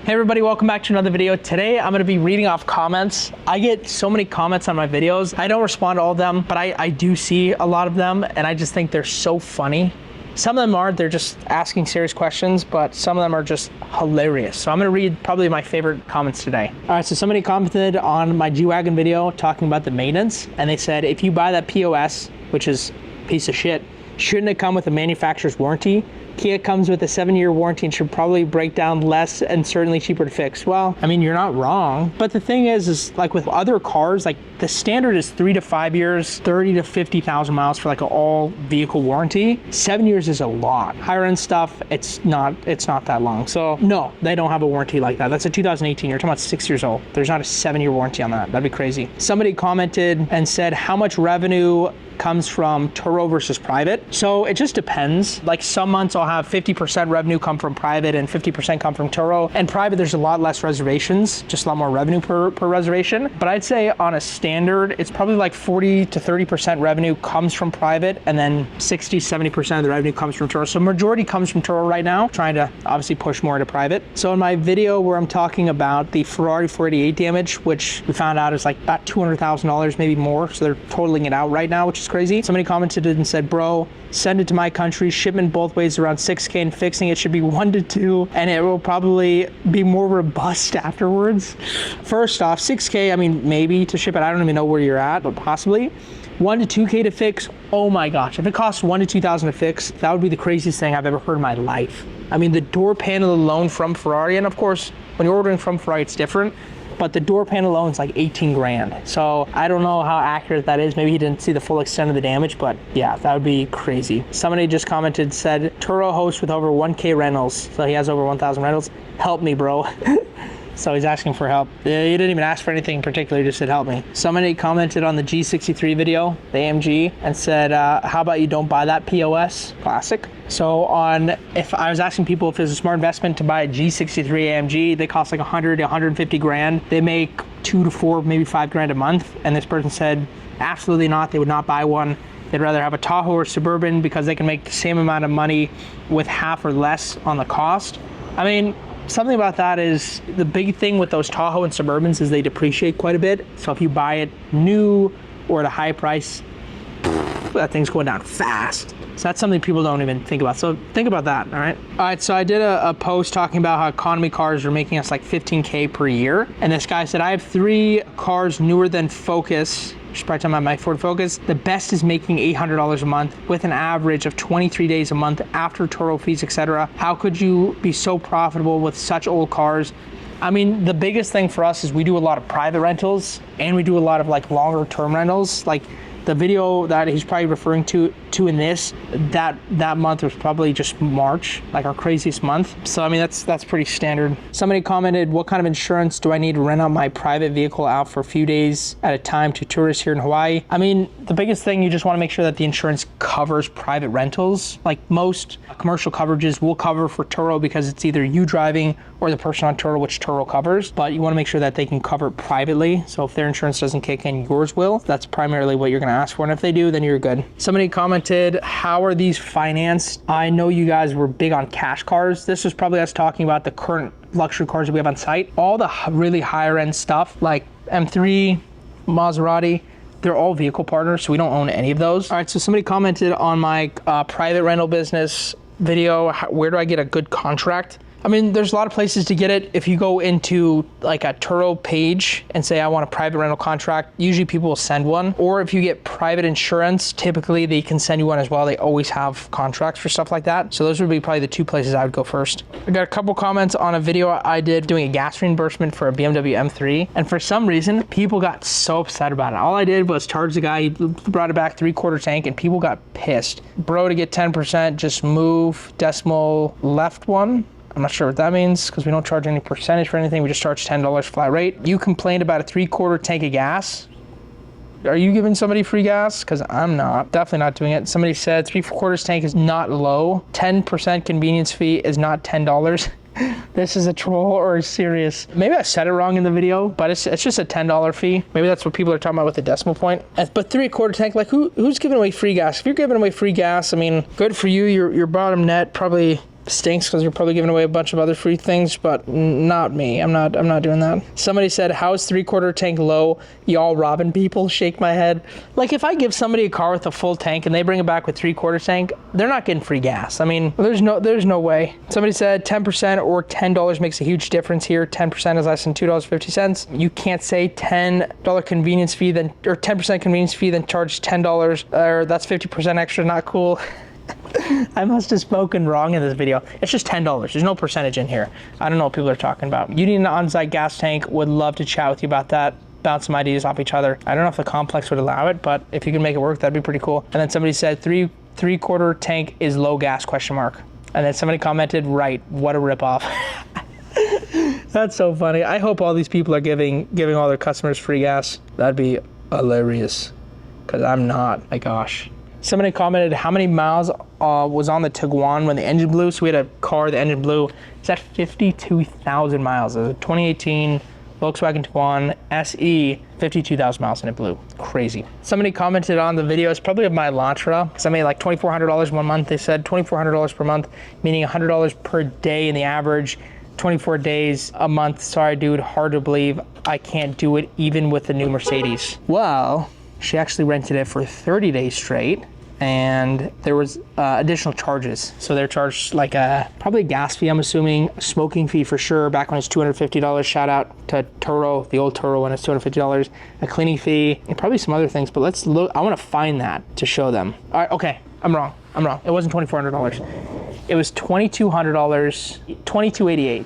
Hey everybody, welcome back to another video. Today I'm going to be reading off comments. I get so many comments on my videos. I don't respond to all of them, but I do see a lot of them, and I just think they're so funny. Some of them aren't, they're just asking serious questions, but some of them are just hilarious. So I'm going to read probably my favorite comments today. All right, so somebody commented on my G-Wagon video talking about the maintenance, and they said, if you buy that POS, which is a piece of shit, shouldn't it come with a manufacturer's warranty? Kia comes with a 7-year warranty and should probably break down less and certainly cheaper to fix. Well, I mean, you're not wrong. But the thing is like with other cars, like the standard is 3 to 5 years, 30 to 50,000 miles for like an all vehicle warranty. 7 years is a lot. Higher end stuff, it's not that long. So no, they don't have a warranty like that. That's a 2018, you're talking about 6 years old. There's not a 7-year warranty on that. That'd be crazy. Somebody commented and said, how much revenue comes from Turo versus private? So it just depends. Like some months I'll have 50% revenue come from private and 50% come from Turo. And private, there's a lot less reservations, just a lot more revenue per reservation. But I'd say on a standard, it's probably like 40 to 30% revenue comes from private, and then 60, 70% of the revenue comes from Turo. So majority comes from Turo right now, trying to obviously push more into private. So in my video where I'm talking about the Ferrari 488 damage, which we found out is like about $200,000, maybe more. So they're totaling it out right now, which is crazy. Somebody commented and said, bro, send it to my country, shipment both ways around 6K, and fixing it should be 1 to 2, and it will probably be more robust afterwards. First off, 6K, I mean, maybe to ship it, I don't even know where you're at, but possibly. 1 to 2K to fix, oh my gosh. If it costs 1 to 2,000 to fix, that would be the craziest thing I've ever heard in my life. I mean, the door panel alone from Ferrari, and of course, when you're ordering from Ferrari, it's different, but the door panel alone is like 18 grand. So I don't know how accurate that is. Maybe he didn't see the full extent of the damage, but yeah, that would be crazy. Somebody just commented, said, Turo host with over 1K rentals. So he has over 1,000 rentals. Help me, bro. So he's asking for help. He didn't even ask for anything in particular, he just said, help me. Somebody commented on the G63 video, the AMG, and said, how about you don't buy that POS? Classic. So if I was asking people if it's a smart investment to buy a G63 AMG, they cost like 100 to 150 grand. They make 2 to 4, maybe 5 grand a month. And this person said, absolutely not, they would not buy one. They'd rather have a Tahoe or Suburban because they can make the same amount of money with half or less on the cost. I mean, something about that is the big thing with those Tahoe and Suburbans is they depreciate quite a bit. So if you buy it new or at a high price, that thing's going down fast. So that's something people don't even think about. So think about that, all right? All right, so I did a post talking about how economy cars are making us like 15K per year. And this guy said, I have 3 cars newer than Focus, which is probably talking about my Ford Focus. The best is making $800 a month with an average of 23 days a month after Turo fees, etc. How could you be so profitable with such old cars? I mean, the biggest thing for us is we do a lot of private rentals and we do a lot of like longer term rentals. Like the video that he's probably referring to in this, that month was probably just March, like our craziest month. So I mean, that's pretty standard. Somebody commented, what kind of insurance do I need to rent out my private vehicle out for a few days at a time to tourists here in Hawaii? I mean, the biggest thing, you just want to make sure that the insurance covers private rentals. Like most commercial coverages will cover for Turo because it's either you driving or the person on Turo, which Turo covers, but you want to make sure that they can cover it privately. So if their insurance doesn't kick in, yours will. That's primarily what you're going to ask for, and if they do, then you're good. Somebody commented, how are these financed? I know you guys were big on cash cars. This was probably us talking about the current luxury cars that we have on site. All the really higher end stuff like M3, Maserati, they're all vehicle partners, so we don't own any of those. All right, so somebody commented on my private rental business video, where do I get a good contract? I mean, there's a lot of places to get it. If you go into like a Turo page and say, I want a private rental contract, usually people will send one. Or if you get private insurance, typically they can send you one as well. They always have contracts for stuff like that. So those would be probably the 2 places I would go first. I got a couple comments on a video I did doing a gas reimbursement for a BMW M3. And for some reason, people got so upset about it. All I did was charge the guy, he brought it back 3/4 tank, and people got pissed. Bro, to get 10%, just move decimal left one. I'm not sure what that means because we don't charge any percentage for anything. We just charge $10 flat rate. You complained about a 3/4 tank of gas. Are you giving somebody free gas? Because I'm not. Definitely not doing it. Somebody said 3/4 tank is not low. 10% convenience fee is not $10. This is a troll or serious. Maybe I said it wrong in the video, but it's just a $10 fee. Maybe that's what people are talking about with the decimal point. But 3/4 tank, like who's giving away free gas? If you're giving away free gas, I mean, good for you. Your bottom net probably Stinks because you're probably giving away a bunch of other free things, but not me. I'm not doing that. Somebody said, how's 3/4 tank low? Y'all robbing people? Shake my head. Like, if I give somebody a car with a full tank and they bring it back with 3/4 tank, they're not getting free gas. I mean, there's no way. Somebody said 10% or $10 makes a huge difference here. 10% is less than $2.50. You can't say $10 convenience fee then, or 10% convenience fee then charge $10, or that's 50% extra. Not cool. I must have spoken wrong in this video. It's just $10. There's no percentage in here. I don't know what people are talking about. You need an on-site gas tank. Would love to chat with you about that. Bounce some ideas off each other. I don't know if the complex would allow it, but if you can make it work, that'd be pretty cool. And then somebody said 3/4 tank is low gas, question mark. And then somebody commented, right, what a ripoff. That's so funny. I hope all these people are giving all their customers free gas. That'd be hilarious, because I'm not. My gosh. Somebody commented how many miles was on the Tiguan when the engine blew. So we had a car, the engine blew. It's at 52,000 miles. It was a 2018 Volkswagen Tiguan SE, 52,000 miles, and it blew. Crazy. Somebody commented on the video, it's probably of my Elantra, because I made like $2,400 one month. They said $2,400 per month, meaning $100 per day in the average, 24 days a month. Sorry, dude, hard to believe. I can't do it even with the new Mercedes. Well, she actually rented it for 30 days straight, and there was additional charges. So they're charged like probably a gas fee, I'm assuming, a smoking fee for sure. Back when it's $250, shout out to Turo, the old Turo when it's $250, a cleaning fee, and probably some other things. But let's look, I want to find that to show them. All right, okay, I'm wrong. It wasn't $2,400. It was $2,200, $2,288.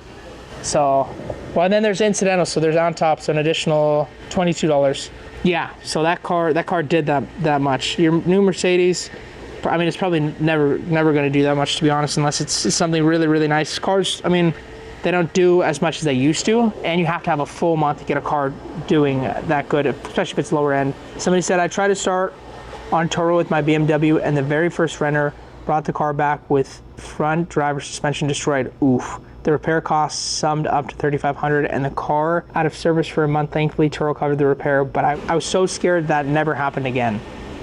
So, well, and then there's incidental, so there's on top, so an additional $22. Yeah, so that car did that much. Your new Mercedes, I mean, it's probably never going to do that much, to be honest, unless it's something really, really nice. Cars, I mean, they don't do as much as they used to, and you have to have a full month to get a car doing that good, especially if it's lower end. Somebody said, I tried to start on Turo with my BMW, and the very first renter brought the car back with front driver suspension destroyed. Oof. The repair costs summed up to $3,500, and the car out of service for a month. Thankfully, Turo covered the repair, but I was so scared that never happened again.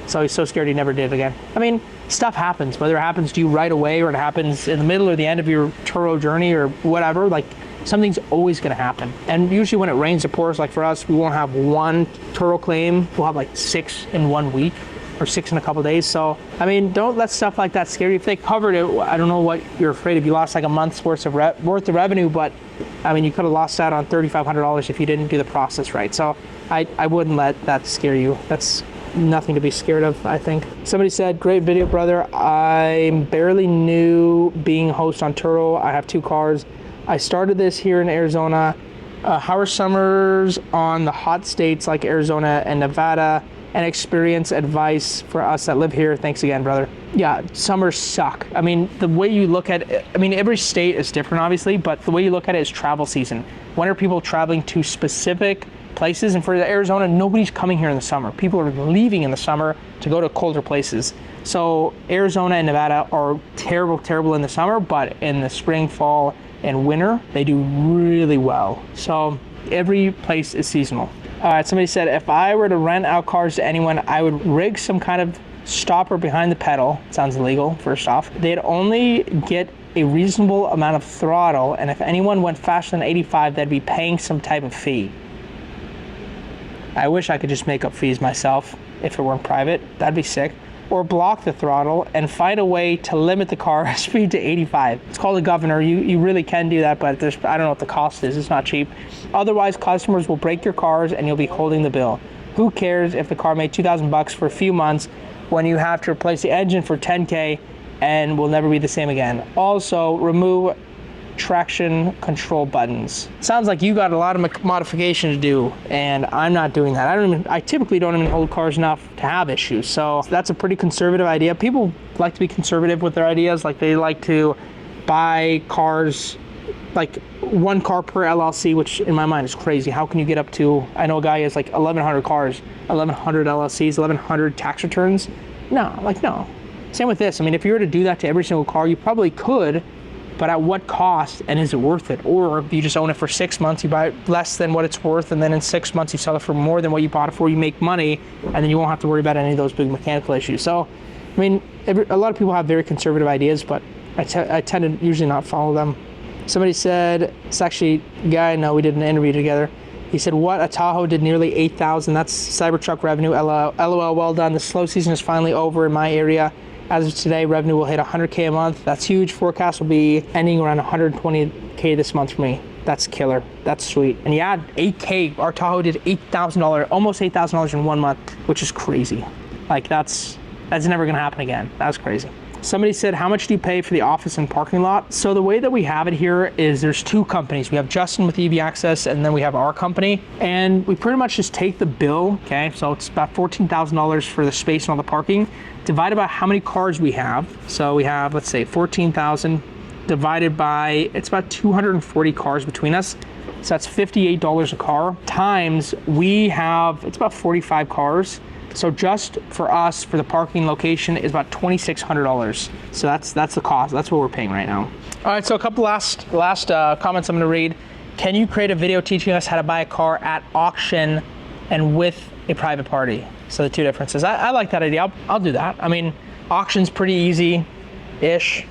So I was so scared he never did it again. I mean, stuff happens, whether it happens to you right away or it happens in the middle or the end of your Turo journey or whatever, like something's always gonna happen. And usually when it rains or pours, like for us, we won't have one Turo claim. We'll have like 6 in 1 week. Or 6 in a couple days. So, I mean, don't let stuff like that scare you. If they covered it, I don't know what you're afraid of. You lost like a month's worth of revenue, but I mean, you could have lost that on $3,500 if you didn't do the process right. So I wouldn't let that scare you. That's nothing to be scared of, I think. Somebody said, great video, brother. I'm barely new being host on Turo. I have 2 cars. I started this here in Arizona. How are summers on the hot states like Arizona and Nevada? And experience advice for us that live here. Thanks again, brother. Yeah, summers suck. I mean, the way you look at it, I mean, every state is different, obviously, but the way you look at it is travel season. When are people traveling to specific places? And for Arizona, nobody's coming here in the summer. People are leaving in the summer to go to colder places. So Arizona and Nevada are terrible in the summer, but in the spring, fall, and winter, they do really well. So every place is seasonal. Somebody said, if I were to rent out cars to anyone, I would rig some kind of stopper behind the pedal. Sounds illegal, first off. They'd only get a reasonable amount of throttle, and if anyone went faster than 85, they'd be paying some type of fee. I wish I could just make up fees myself if it weren't private. That'd be sick. Or block the throttle and find a way to limit the car speed to 85. It's called a governor. You really can do that, but I don't know what the cost is. It's not cheap. Otherwise, customers will break your cars and you'll be holding the bill. Who cares if the car made $2,000 for a few months when you have to replace the engine for $10K and will never be the same again. Also, remove traction control buttons. Sounds like you got a lot of modification to do, and I'm not doing that. I typically don't even hold cars enough to have issues. So that's a pretty conservative idea. People like to be conservative with their ideas. Like they like to buy cars, like 1 car per LLC, which in my mind is crazy. How can you get up to, I know a guy has like 1,100 cars, 1,100 LLCs, 1,100 tax returns. No. Same with this. I mean, if you were to do that to every single car, you probably could, but at what cost, and is it worth it? Or if you just own it for 6 months, you buy it less than what it's worth, and then in 6 months you sell it for more than what you bought it for, you make money, and then you won't have to worry about any of those big mechanical issues. So, I mean, a lot of people have very conservative ideas, but I tend to usually not follow them. Somebody said, it's actually a guy I know, we did an interview together. He said, what? A Tahoe did nearly 8,000. That's Cybertruck revenue. LOL, well done. The slow season is finally over in my area. As of today, revenue will hit 100K a month. That's huge. Forecast will be ending around 120K this month for me. That's killer. That's sweet. And yeah, 8K. Our Tahoe did $8,000, almost $8,000 in 1 month, which is crazy. Like that's never gonna happen again. That was crazy. Somebody said, how much do you pay for the office and parking lot? So the way that we have it here is there's two companies. We have Justin with EV Access, and then we have our company. And we pretty much just take the bill, okay? So it's about $14,000 for the space and all the parking, divided by how many cars we have. So we have, let's say 14,000 divided by, it's about 240 cars between us. So that's $58 a car, times we have, it's about 45 cars. So just for us, for the parking location, is about $2,600. So that's the cost. That's what we're paying right now. All right, so a couple last comments I'm gonna read. Can you create a video teaching us how to buy a car at auction and with a private party? So the two differences. I like that idea. I'll do that. I mean, auction's pretty easy-ish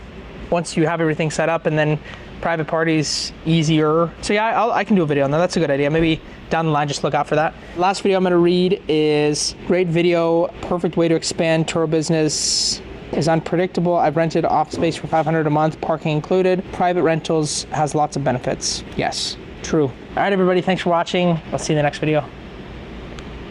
once you have everything set up, and then private parties easier. So yeah, I can do a video on that. That's a good idea. Maybe down the line, just look out for that. Last video I'm gonna read is great video, perfect way to expand. Turo business is unpredictable. I've rented office space for $500 a month, parking included. Private rentals has lots of benefits. Yes, true. All right, everybody, thanks for watching. I'll see you in the next video.